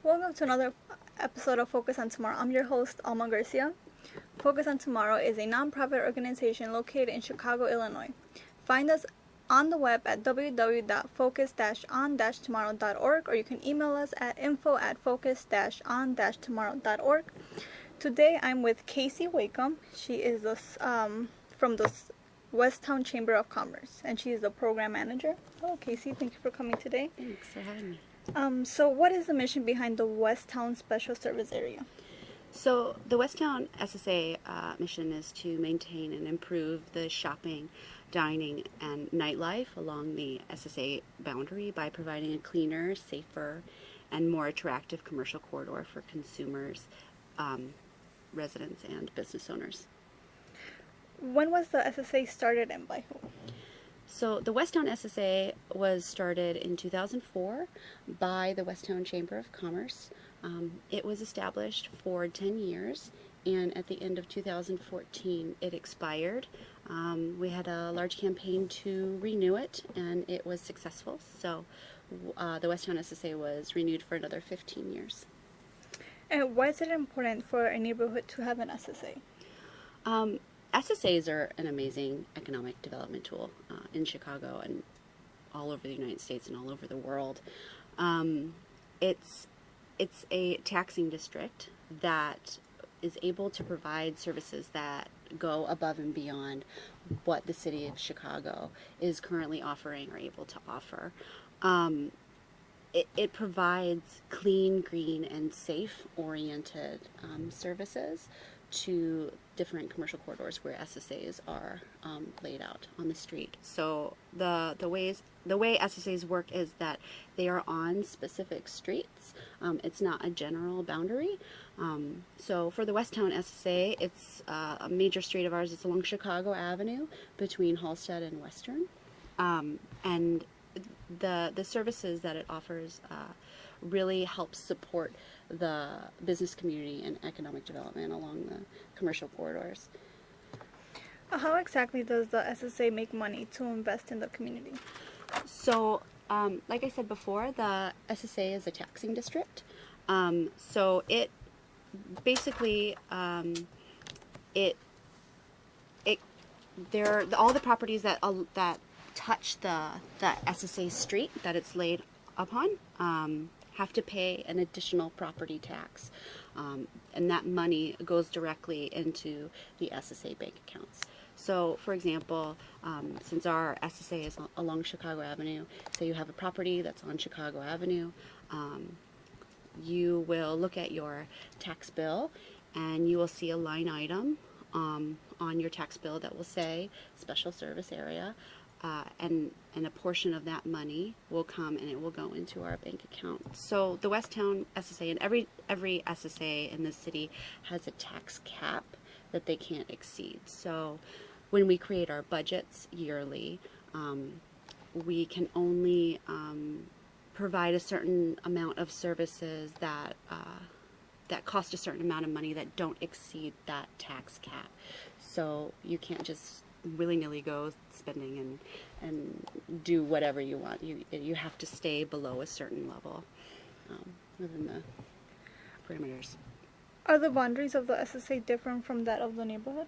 Welcome to another episode of Focus on Tomorrow. I'm your host, Alma Garcia. Focus on Tomorrow is a nonprofit organization located in Chicago, Illinois. Find us on the web at www.focus-on-tomorrow.org, or you can email us at info@focus-on-tomorrow.org. Today I'm with Casey Wakeham. She is from the Westtown Chamber of Commerce, and she is the program manager. Hello, Casey. Thank you for coming today. Thanks for having me. So what is the mission behind the Westtown Special Service Area? So the Westtown SSA mission is to maintain and improve the shopping, dining, and nightlife along the SSA boundary by providing a cleaner, safer, and more attractive commercial corridor for consumers, residents, and business owners. When was the SSA started and by who? So the Westtown SSA was started in 2004 by the Westtown Chamber of Commerce. It was established for 10 years, and at the end of 2014 it expired. We had a large campaign to renew it, and it was successful. So the Westtown SSA was renewed for another 15 years. And why is it important for a neighborhood to have an SSA? SSAs are an amazing economic development tool in Chicago and all over the United States and all over the world. It's a taxing district that is able to provide services that go above and beyond what the city of Chicago is currently offering or able to offer. It provides clean, green, and safe-oriented services to different commercial corridors where SSAs are laid out on the street. So the way SSAs work is that they are on specific streets. It's not a general boundary. So for the Westtown SSA, it's a major street of ours. It's along Chicago Avenue between Halsted and Western. And the services that it offers really helps support the business community and economic development along the commercial corridors. How exactly does the SSA make money to invest in the community? So, like I said before, the SSA is a taxing district. So it basically all the properties that touch the SSA street that it's laid upon have to pay an additional property tax, and that money goes directly into the SSA bank accounts. So, for example, since our SSA is along Chicago Avenue, say you have a property that's on Chicago Avenue, you will look at your tax bill and you will see a line item on your tax bill that will say Special Service Area. And a portion of that money will come and it will go into our bank account. So the Westtown SSA, and every SSA in the city has a tax cap that they can't exceed. So when we create our budgets yearly, we can only provide a certain amount of services that cost a certain amount of money that don't exceed that tax cap. So you can't just willy-nilly go spending and do whatever you want. You have to stay below a certain level within the parameters. Are the boundaries of the SSA different from that of the neighborhood?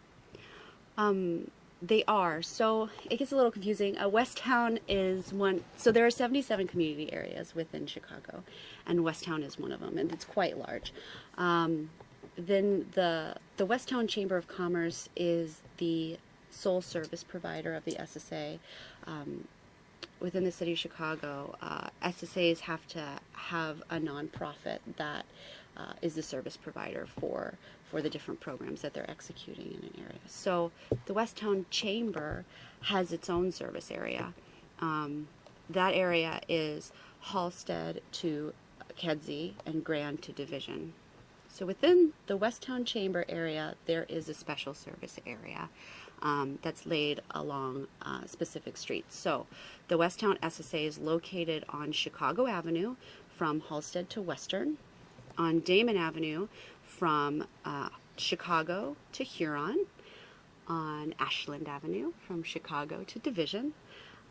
They are. So it gets a little confusing. Westtown is one. So there are 77 community areas within Chicago, and Westtown is one of them, and it's quite large. Then the Westtown Chamber of Commerce is the sole service provider of the SSA. Within the city of Chicago, SSAs have to have a nonprofit that is the service provider for the different programs that they're executing in an area. So the Westtown Chamber has its own service area. That area is Halsted to Kedzie and Grand to Division. So within the Westtown Chamber area, there is a special service area that's laid along specific streets. So the Westtown SSA is located on Chicago Avenue from Halsted to Western, on Damon Avenue from Chicago to Huron, on Ashland Avenue from Chicago to Division,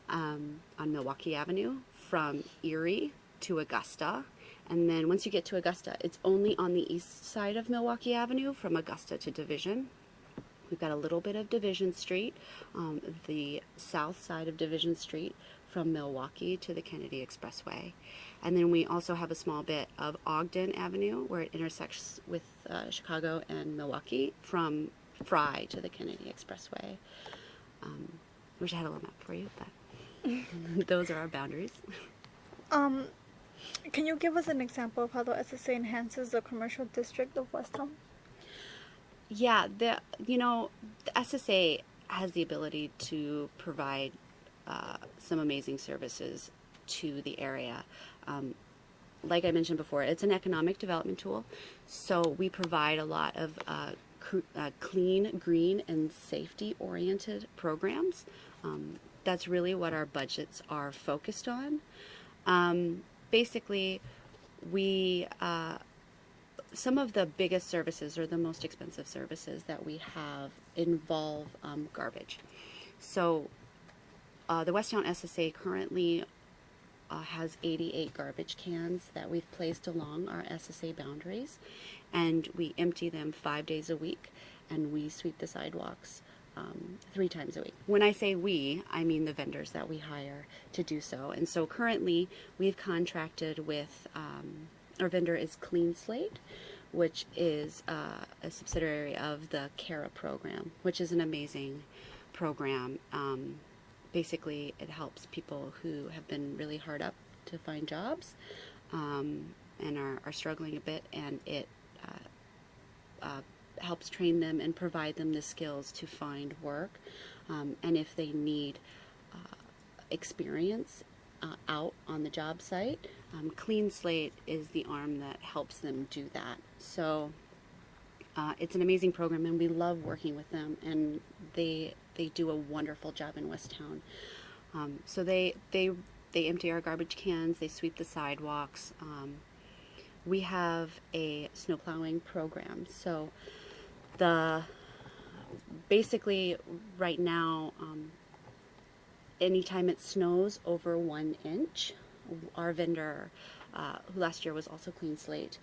on Milwaukee Avenue from Erie to Augusta, And then once you get to Augusta, it's only on the east side of Milwaukee Avenue from Augusta to Division. We've got a little bit of Division Street, the south side of Division Street from Milwaukee to the Kennedy Expressway. And then we also have a small bit of Ogden Avenue where it intersects with Chicago and Milwaukee from Fry to the Kennedy Expressway. Wish I had a little map for you, but those are our boundaries. Can you give us an example of how the SSA enhances the commercial district of Westtown? Yeah, the SSA has the ability to provide some amazing services to the area. Like I mentioned before, it's an economic development tool, so we provide a lot of clean, green, and safety-oriented programs. That's really what our budgets are focused on. Basically, we some of the biggest services or the most expensive services that we have involve garbage. So the Westtown SSA currently has 88 garbage cans that we've placed along our SSA boundaries, and we empty them 5 days a week, and we sweep the sidewalks 3 times a week. When I say we, I mean the vendors that we hire to do so. And so currently we've contracted with our vendor is Clean Slate, which is a subsidiary of the CARA program, which is an amazing program. Basically, it helps people who have been really hard up to find jobs and are struggling a bit, and it helps train them and provide them the skills to find work. And if they need experience out on the job site, Clean Slate is the arm that helps them do that. So it's an amazing program, and we love working with them, and they do a wonderful job in Westtown. So they empty our garbage cans, they sweep the sidewalks. We have a snow plowing program. So basically right now, anytime it snows over 1 inch, our vendor, who last year was also Clean Slate,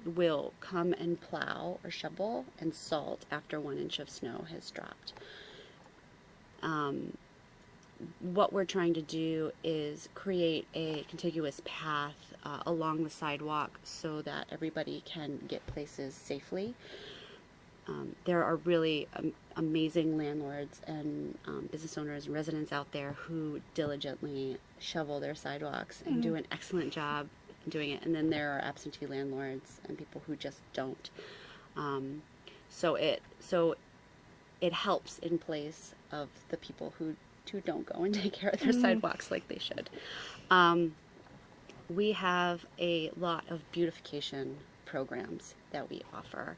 will come and plow or shovel and salt after 1 inch of snow has dropped. What we're trying to do is create a contiguous path along the sidewalk so that everybody can get places safely. There are really amazing landlords and business owners and residents out there who diligently shovel their sidewalks and do an excellent job doing it. And then there are absentee landlords and people who just don't. So it helps in place of the people who don't go and take care of their sidewalks like they should. We have a lot of beautification programs that we offer.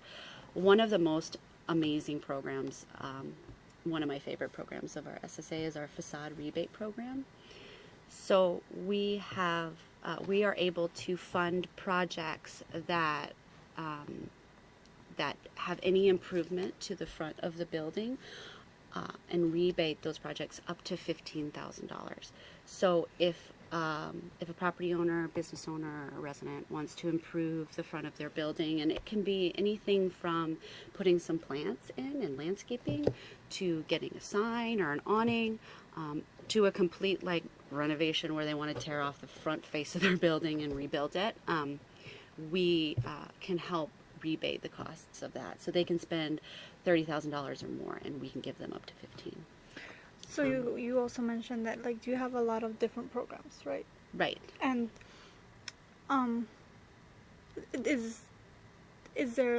One of the most amazing programs, one of my favorite programs of our SSA, is our facade rebate program. So we are able to fund projects that have any improvement to the front of the building, and rebate those projects up to $15,000. So if a property owner, business owner, or resident wants to improve the front of their building, and it can be anything from putting some plants in and landscaping to getting a sign or an awning, to a complete renovation where they want to tear off the front face of their building and rebuild it, we can help rebate the costs of that. So they can spend $30,000 or more, and we can give them up to $15,000. So you also mentioned that you have a lot of different programs, right? Right. And is there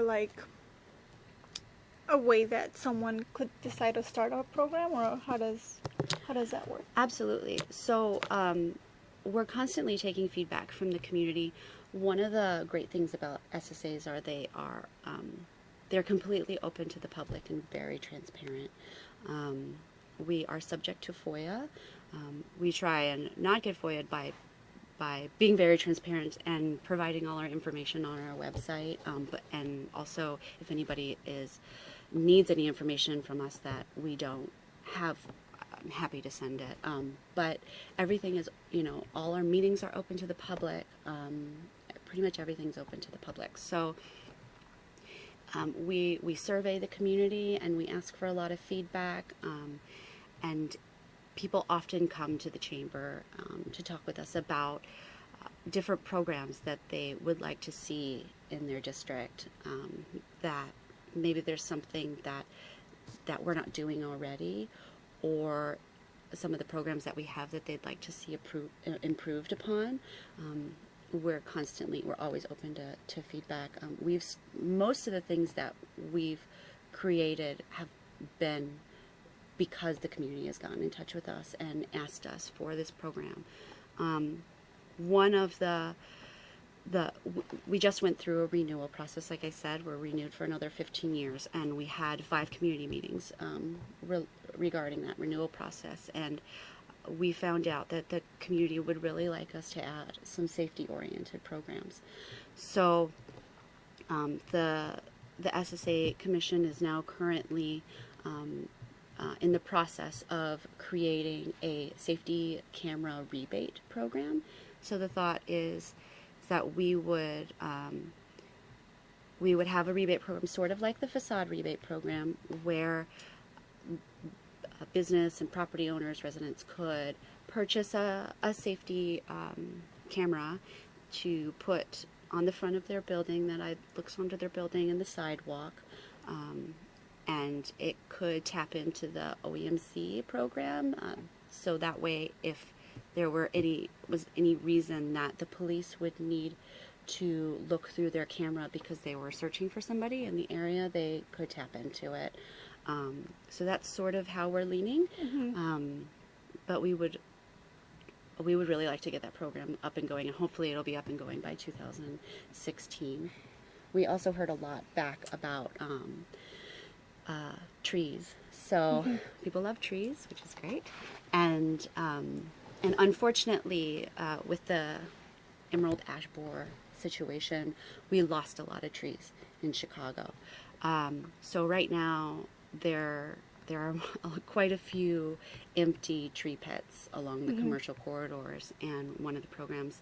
a way that someone could decide to start a program, or how does that work? Absolutely. So we're constantly taking feedback from the community. One of the great things about SSAs are they're completely open to the public and very transparent. We are subject to FOIA. We try and not get FOIA'd by being very transparent and providing all our information on our website. And also, if anybody needs any information from us that we don't have, I'm happy to send it. But everything is, all our meetings are open to the public. pretty much everything's open to the public. So we survey the community and we ask for a lot of feedback, and people often come to the chamber to talk with us about different programs that they would like to see in their district, that maybe there's something that we're not doing already, or some of the programs that we have that they'd like to see improved upon. We're always open to feedback. Most of the things that we've created have been because the community has gotten in touch with us and asked us for this program. One of we just went through a renewal process. Like I said, we're renewed for another 15 years, and we had 5 community meetings regarding that renewal process, and we found out that the community would really like us to add some safety-oriented programs. So the SSA Commission is now currently in the process of creating a safety camera rebate program. So the thought is that we would have a rebate program, sort of like the facade rebate program, where business and property owners, residents could purchase a safety camera to put on the front of their building that looks onto their building and the sidewalk, and it could tap into the OEMC program. So that way, if there was any reason that the police would need to look through their camera because they were searching for somebody in the area, they could tap into it. So that's sort of how we're leaning. But we would really like to get that program up and going, and hopefully it'll be up and going by 2016. We also heard a lot back about trees. So people love trees, which is great. And unfortunately, with the emerald ash borer situation, we lost a lot of trees in Chicago. So right now, there are quite a few empty tree pits along the commercial corridors, and one of the programs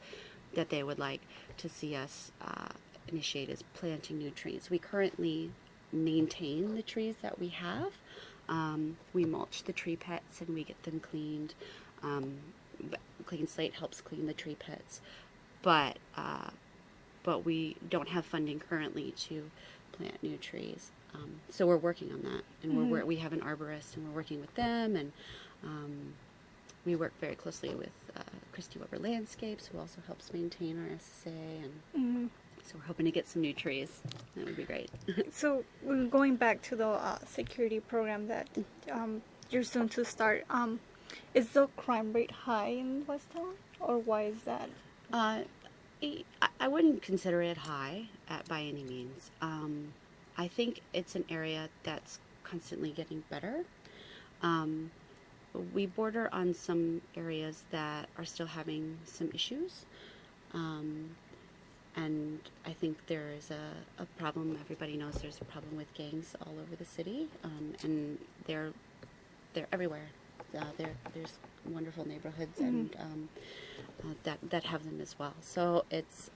that they would like to see us initiate is planting new trees. We currently maintain the trees that we have. We mulch the tree pits and we get them cleaned. Clean Slate helps clean the tree pits, but we don't have funding currently to plant new trees. So we're working on that, and we have an arborist, and we're working with them, and we work very closely with Christy Weber Landscapes, who also helps maintain our SSA, and so we're hoping to get some new trees. That would be great. So going back to the security program that you're soon to start, is the crime rate high in Westtown, or why is that? I wouldn't consider it high by any means. I think it's an area that's constantly getting better. We border on some areas that are still having some issues. And I think there is a problem. Everybody knows there's a problem with gangs all over the city, and they're everywhere. There's wonderful neighborhoods and that have them as well. So it's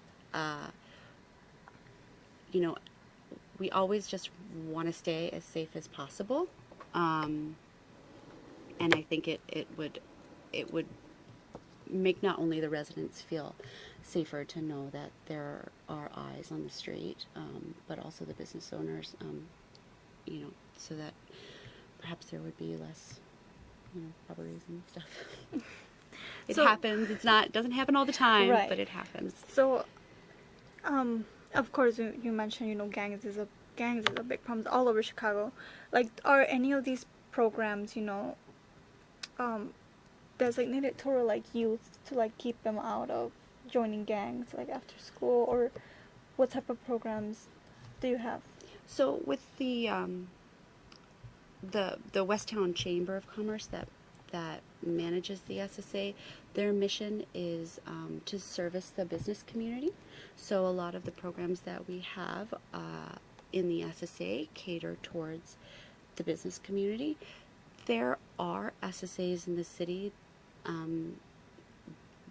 we always just want to stay as safe as possible, and I think it would make not only the residents feel safer to know that there are eyes on the street, but also the business owners, so that perhaps there would be less, robberies and stuff. It happens. It doesn't happen all the time, right. But it happens. So, of course, you mentioned, gangs is a big problem all over Chicago. Like, are any of these programs, designated to youth to keep them out of joining gangs after school, or what type of programs do you have? So with the Westtown Chamber of Commerce that manages the SSA, their mission is to service the business community. So a lot of the programs that we have in the SSA cater towards the business community. There are SSAs in the city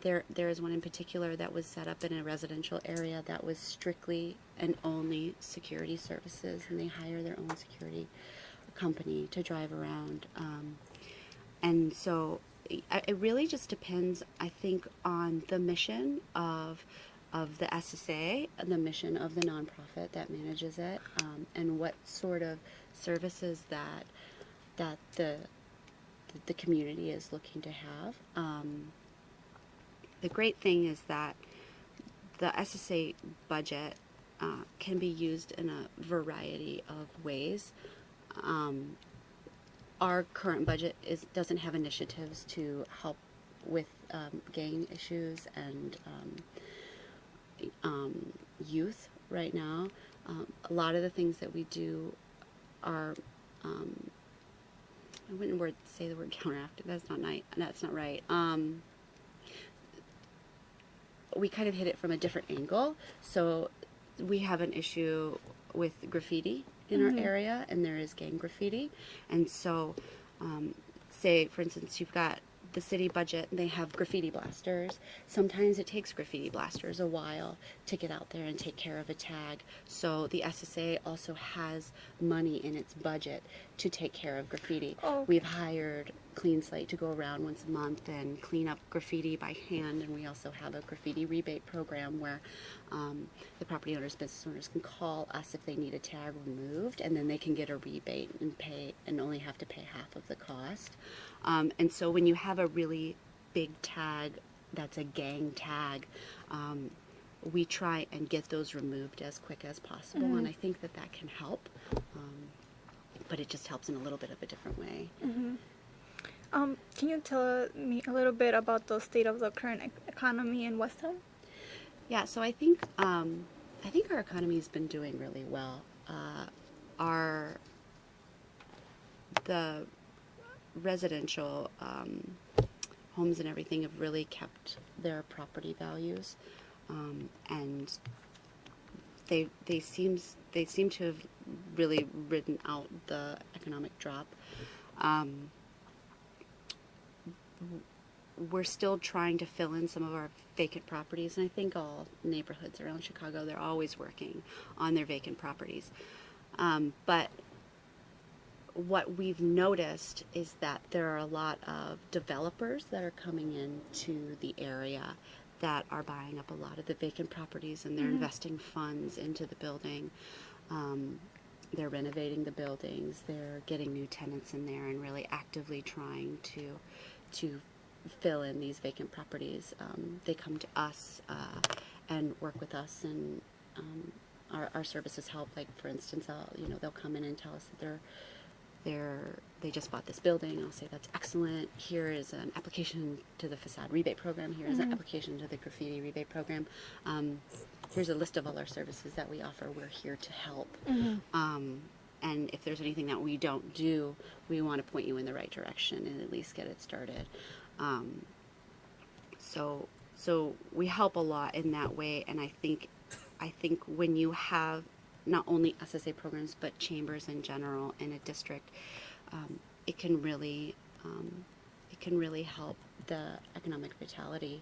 there is one in particular that was set up in a residential area that was strictly and only security services, and they hire their own security company to drive around. And so it really just depends, I think, on the mission of the SSA, the mission of the nonprofit that manages it, and what sort of services that the community is looking to have. The great thing is that the SSA budget can be used in a variety of ways. Our current budget doesn't have initiatives to help with gang issues and youth right now. A lot of the things that we do are, I wouldn't say the word counteractive. That's not right. We kind of hit it from a different angle. So we have an issue with graffiti in our area, and there is gang graffiti. And so, say, for instance, you've got the city budget, and they have graffiti blasters. Sometimes it takes graffiti blasters a while to get out there and take care of a tag. So the SSA also has money in its budget to take care of graffiti. Oh, okay. We've hired Clean Slate to go around once a month and clean up graffiti by hand, and we also have a graffiti rebate program where the property owners, business owners can call us if they need a tag removed, and then they can get a rebate and only have to pay half of the cost. And so when you have a really big tag that's a gang tag, we try and get those removed as quick as possible, and I think that can help, but it just helps in a little bit of a different way. Can you tell me a little bit about the state of the current economy in Westtown? Yeah, so I think our economy's been doing really well. The residential homes and everything have really kept their property values, and they seem to have really ridden out the economic drop. We're still trying to fill in some of our vacant properties, and I think all neighborhoods around Chicago, they're always working on their vacant properties. But what we've noticed is that there are a lot of developers that are coming into the area that are buying up a lot of the vacant properties, and they're investing funds into the building. They're renovating the buildings, they're getting new tenants in there, and really actively trying to fill in these vacant properties. They come to us and work with us, and our services help. Like, for instance, they'll come in and tell us that they just bought this building. I'll say, that's excellent. Here is an application to the facade rebate program. Here is an application to the graffiti rebate program. Here's a list of all our services that we offer. We're here to help. And if there's anything that we don't do, we want to point you in the right direction and at least get it started. So we help a lot in that way, and I think when you have not only SSA programs but chambers in general in a district, it can really help the economic vitality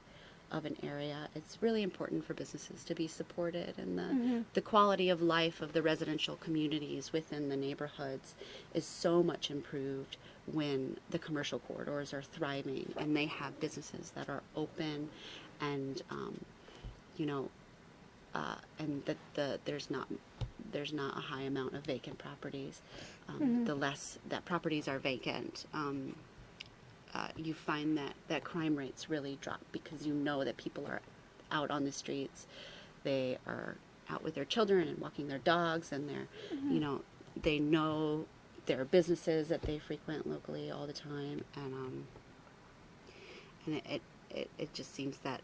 of an area. It's really important for businesses to be supported, and the quality of life of the residential communities within the neighborhoods is so much improved when the commercial corridors are thriving and they have businesses that are open, and and that there's not a high amount of vacant properties. The less that properties are vacant, you find that crime rates really drop, because that people are out on the streets. They are out with their children and walking their dogs, and they know there are businesses that they frequent locally all the time, and it just seems that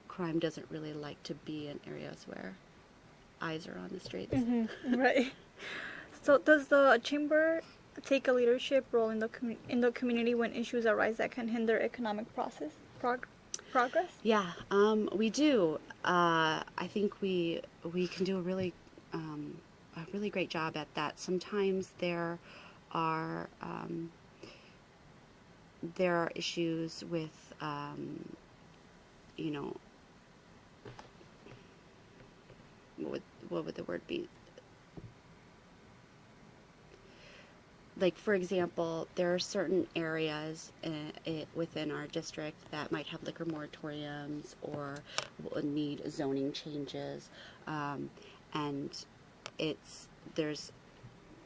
crime doesn't really like to be in areas where eyes are on the streets. Right. So does the chamber take a leadership role in the community when issues arise that can hinder economic progress? Yeah, we do. I think we can do a really great job at that. Sometimes there are there are issues with, you know, what would the word be? Like, for example, there are certain areas within our district that might have liquor moratoriums or will need zoning changes, and it's there's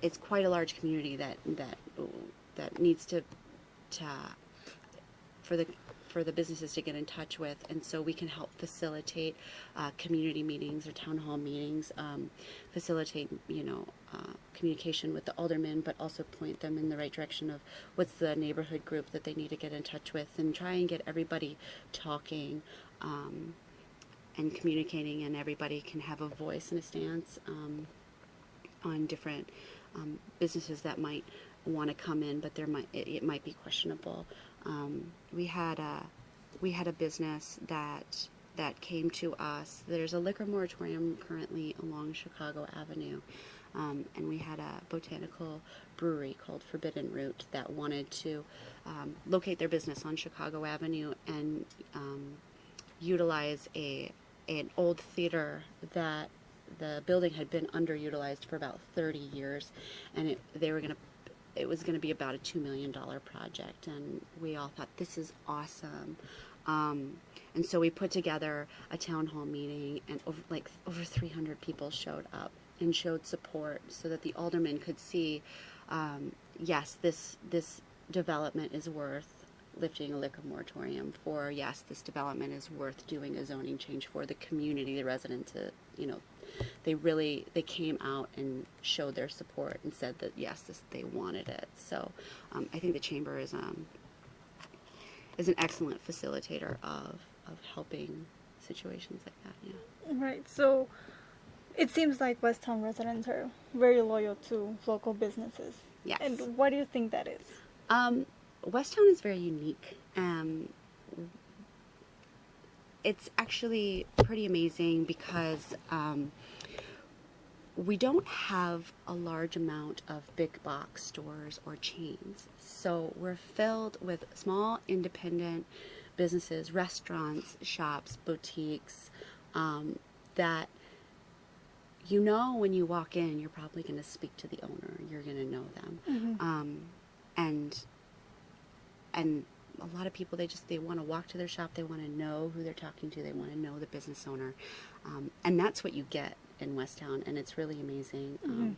it's quite a large community that needs to for the businesses to get in touch with, and so we can help facilitate community meetings or town hall meetings, facilitate communication with the aldermen, but also point them in the right direction of what's the neighborhood group that they need to get in touch with, and try and get everybody talking and communicating, and everybody can have a voice and a stance on different businesses that might want to come in, but it might be questionable. We had a business that came to us. There's a liquor moratorium currently along Chicago Avenue, and we had a botanical brewery called Forbidden Root that wanted to locate their business on Chicago Avenue and utilize an old theater that the building had been underutilized for about 30 years, and it was going to be about a $2 million project, and we all thought, this is awesome. And so we put together a town hall meeting, and over 300 people showed up and showed support so that the aldermen could see, yes, this development is worth lifting a liquor moratorium for. Yes, this development is worth doing a zoning change for the community, the residents. They came out and showed their support and said that yes, they wanted it. So I think the chamber is an excellent facilitator of helping situations like that. Yeah. Right. So it seems like Westtown residents are very loyal to local businesses. Yes. And what do you think that is? Westtown is very unique. It's actually pretty amazing because we don't have a large amount of big box stores or chains. So we're filled with small independent businesses, restaurants, shops, boutiques, that when you walk in, you're probably going to speak to the owner. You're going to know them. Mm-hmm. And a lot of people, they want to walk to their shop. They want to know who they're talking to. They want to know the business owner. And that's what you get in Westtown, and it's really amazing. Mm-hmm.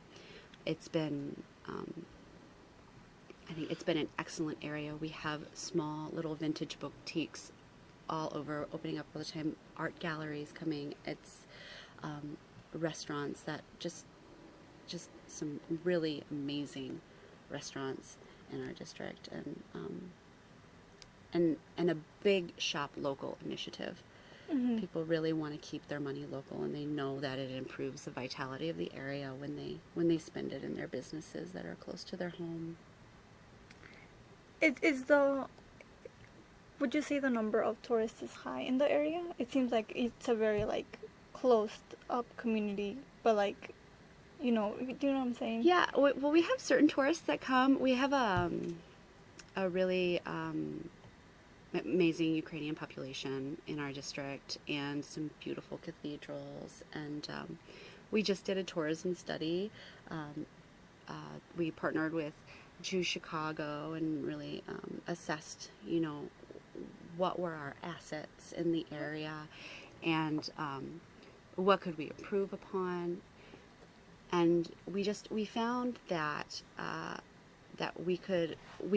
It's been, I think it's been an excellent area. We have small little vintage boutiques all over, opening up all the time, art galleries coming. It's restaurants that just some really amazing restaurants in our district, and a big shop local initiative. Mm-hmm. People really want to keep their money local, and they know that it improves the vitality of the area when they spend it in their businesses that are close to their home. Would you say the number of tourists is high in the area? It seems like it's a very closed up community, but do you know what I'm saying? Yeah, well, we have certain tourists that come. We have a really amazing Ukrainian population in our district, and some beautiful cathedrals, and we just did a tourism study. We partnered with Choose Chicago and really assessed what were our assets in the area, and what could we improve upon. And we found that we could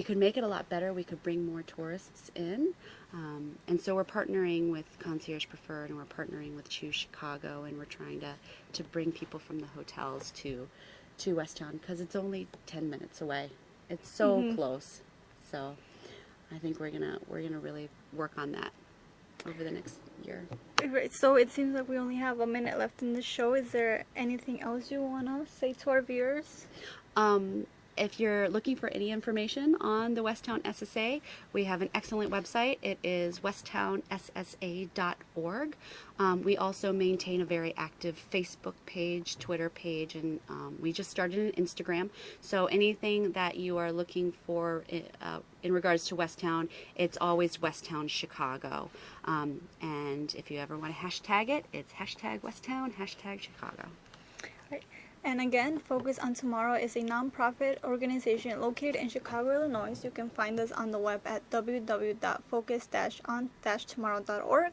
make it a lot better. We could bring more tourists in, and so we're partnering with Concierge Preferred, and we're partnering with Choose Chicago, and we're trying to bring people from the hotels to Westtown, because it's only 10 minutes away. It's so mm-hmm. close. So I think we're gonna really work on that over the next year. Right. So it seems like we only have a minute left in the show. Is there anything else you want to say to our viewers? if you're looking for any information on the Westtown SSA, we have an excellent website. It is westtownssa.org. We also maintain a very active Facebook page, Twitter page, and we just started an Instagram. So anything that you are looking for in regards to Westtown, it's always Westtown Chicago. And if you ever want to hashtag it, it's hashtag Westtown, hashtag Chicago. Right. And again, Focus on Tomorrow is a nonprofit organization located in Chicago, Illinois. You can find us on the web at www.focus-on-tomorrow.org,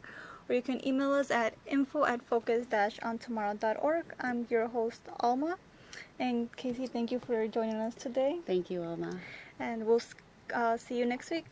or you can email us at info@focus-ontomorrow.org. I'm your host, Alma. And Casey, thank you for joining us today. Thank you, Alma. And we'll see you next week.